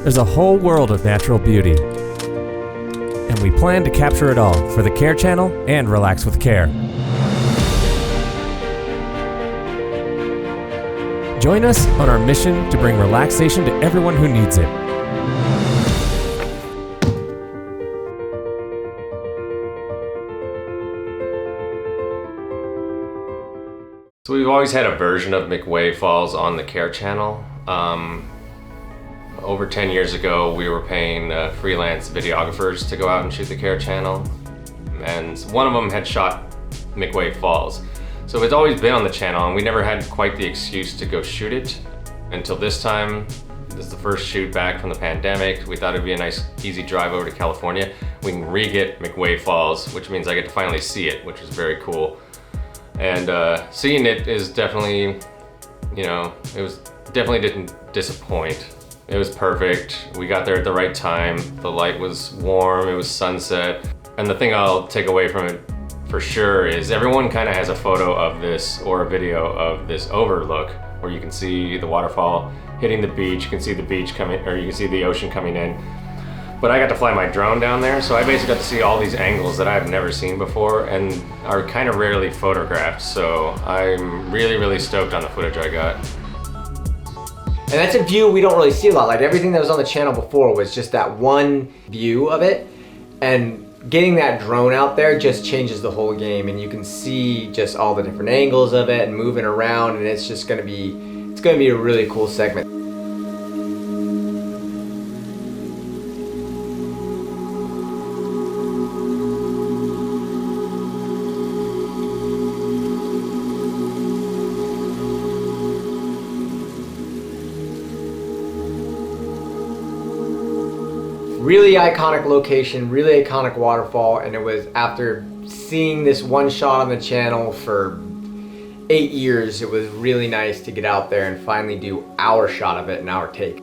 There's a whole world of natural beauty, and we plan to capture it all for the C.A.R.E channel and Relax with C.A.R.E. Join us on our mission to bring relaxation to everyone who needs it. So we've always had a version of McWay Falls on the C.A.R.E channel. Over 10 years ago, we were paying freelance videographers to go out and shoot the C.A.R.E channel. And one of them had shot McWay Falls. So it's always been on the channel, and we never had quite the excuse to go shoot it until this time. This is the first shoot back from the pandemic. We thought it'd be a nice, easy drive over to California. We can re-get McWay Falls, which means I get to finally see it, which is very cool. And seeing it is definitely, definitely didn't disappoint. It was perfect. We got there at the right time. The light was warm, it was sunset. And the thing I'll take away from it for sure is everyone kind of has a photo of this or a video of this overlook where you can see the waterfall hitting the beach, you can see the beach coming, or you can see the ocean coming in. But I got to fly my drone down there, so I basically got to see all these angles that I've never seen before and are kind of rarely photographed. So I'm really, really stoked on the footage I got. And that's a view we don't really see a lot. Like everything that was on the channel before was just that one view of it. And getting that drone out there just changes the whole game, and you can see just all the different angles of it and moving around, and it's just gonna be a really cool segment. Really iconic location, really iconic waterfall, and it was after seeing this one shot on the channel for 8 years, it was really nice to get out there and finally do our shot of it and our take.